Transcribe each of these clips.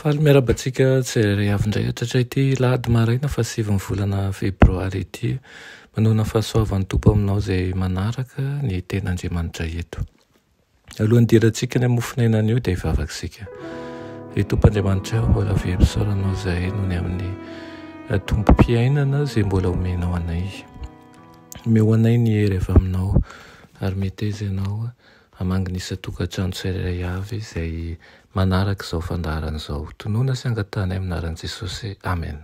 Faly miarabantsika tsy rehavindray atratra ity lahady maraina fa 7 volana febroary ity, manoana fahasoavan'ny Tompo aminao izay manaraka ny ten'Andriamanitra eto. Alohan'ny dirantsika ny amofonainan'io dia hivavaksika. Ry Tompo-Andriamanitra eo mbola verimpisaoranao izahay noho ny amin'ny tompo-piainana izay mbola omenao anay. Omeo anay ny hery avy aminao ary meteza ianao hamangy ny isa-tokantrano tsirairay avy izay manaraka izao fandaharana izao. Tonoana sy angatana amin'ny anaran'i Jesosy. Amen.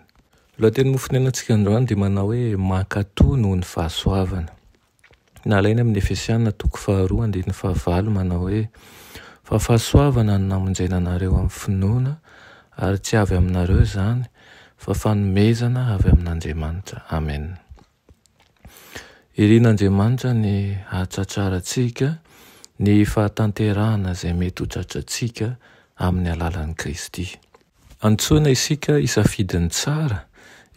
Lohateny mofonainantsika androany dia manao hoe mankatoa noho ny fahasoavana. Nalaina amin'ny Efesiana 2:2-5 manao hoe fa fahasoavana no namonjena anareo amin'ny finoana ary tsy avy aminareo izany fa fanomezana avy amin'Andriamanitra. Amen. Irian'Andriamanitra ny hahatratrarantsika ny fahatanterahana izay mety ho tratrantsika amin'ny alalan'i Kristy. Antsoina isika isafidiny tsara,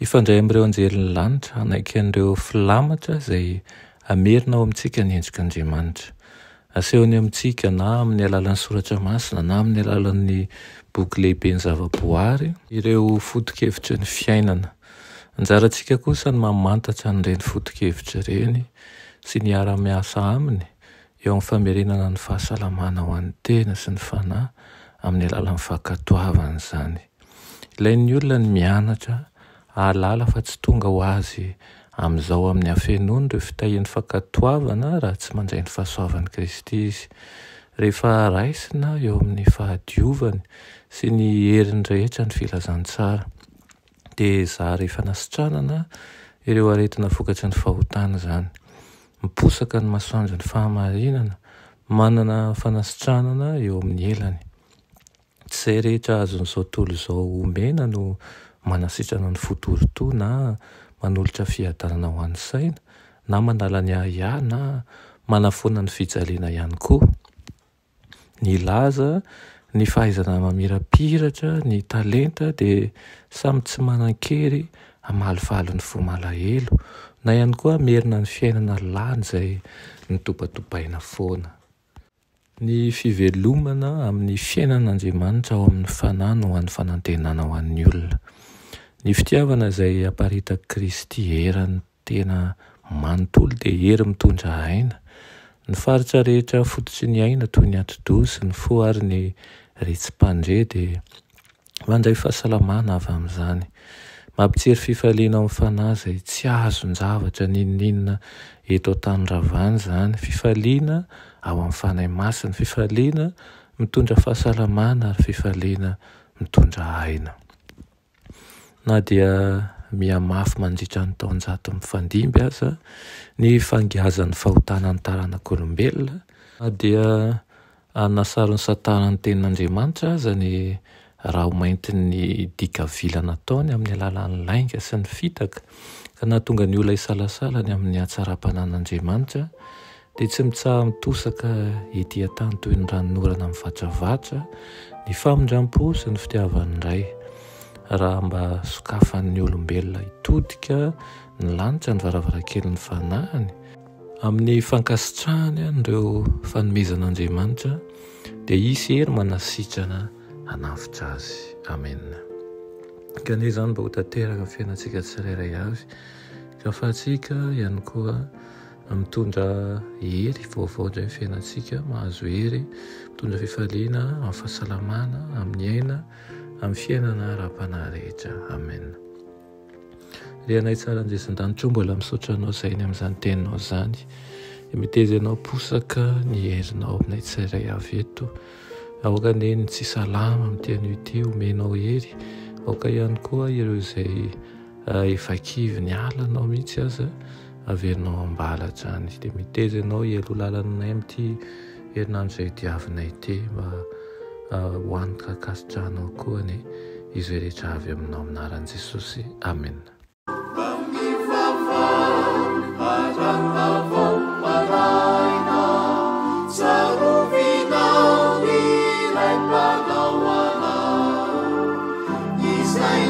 ifandray amin'ireo anjelin'ny lanitra, hanaiky an'ireo filamatra izay amerina ao amintsika ny endrik'Andriamanitra. Asehony amintsika na amin'ny alalan'ny soratra masina na amin'ny alalan'ny boky lehibe ny zava-boary ireo foto-kevitry ny fiainana. Anjarantsika kosa ny mamantatra an'ireny foto-kevitra ireny sy ny ara-miasa aminy eo amin'ny famerenana ny fahasalamana ho an'ny tena sy ny fanahy amin'ny alalan'ny fankatoavana izany. Ilain'ny olona ny mianatra, ahalala fa tsy tonga ho azy amin'izao amin'ny hafenony ireo fitahian'ny fankatoavana raha tsy mandray ny fahasoavan'i Kristy izy. Rehefa raisina eo amin'ny fahadiovany sy ny herin'ny rehetra ny filazantsara. Dia izaho rehefa nasitranana ireo aretina vokatry ny fahotana izany. Miposaka ny masoandro ny fahamarinana, manana fanasitranana eo amin'ny elany. Tsy izay rehetra azon'izao tontolo izao omena no manasitrana ny fotorito na manolotra fiadanana ho an'ny saina na manala ny ahiahy na manafoana ny fijaliana ihany koa. Ny laza, ny fahaizana mamirapiratra, ny talenta dia samy tsy manan-kery hamalifaly ny fo malahelo na ihany koa merina ny fiainana lany izay nitopatopaina foana. Ny fivelomana amin'ny fiainan'Andriamanitra ao amin'ny fanahy no ho an'ny fanantenana ho an'ny olona. Ny fitiavana izay aparitaka Kristy herany tena manontolo dia hery mitondra aina. Ny faritra rehetra fototry ny aina toy ny ati-doha ny fo ary ny retsim-pandre dia mandray fahasalamana avy amin'izany. Mampitsiry fifaliana amin'ny fanahy izay tsy azon-javatra n'inona eto an-tany ravany izany. Fifaliana ao amin'ny fanahy masina, fifaliana mitondra fahasalamana ary fifaliana mitondra aina. Na dia mihamafy mandritra ny taonjato mifandimby aza ny fangiazan'ny fahotanan'ny taranak'olombelona, na dia nasaron'ny Satana ny tenin'Andriamanitra aza ny raha ho maintin'ny dika vila nataony amin'ny alalan'ny lainga sy ny fitaka ka nahatonga ny olona isalasalany amin'ny hatsaram-panan'Andriamanitra dia tsy mitsaha mitosaka ety an-tany toy ny ranonorana mivatravatra, ny famindram-po sy ny fitiavan'ny ray. Raha mba sokafan'ny olombelona hitodika ny lanitra ny varavarakelin'ny fanahiny amin'ny fankasitrahany an'ireo fanomezan'Andriamanitra dia isy hery manasitrana hanafitra azy. Amen. Kane izany mba ho tanteraka fiainantsika tsirairay avy ka fahatsika ihany koa mitondra hery vaovao indray fiainantsika, mahazo hery, mitondra fifaliana amin'ny fahasalamana, amin'ny aina, amin'ny fiainana ara-panahy rehetra. Amen. Ry anay tsara anjesan-danitra mbola misaotra anao sainy amin'izany teninao izany. Miteza ianao posaka ny herinao aminay tsirairay avy eto. Aoka neny tsy salama amin'ity anio ity omenao hery. Aoka ihany koa ireo izay efa kivy ny alanao mihitsy aza averinao ambalatra any. Dia miteza ianao hialo lalanay amin'ity herinandro izay diavinay ity mba hoantoka kasitrahanao koa ny izy rehetra avy aminao amin'ny anaran'i Jesosy. Amen. Izay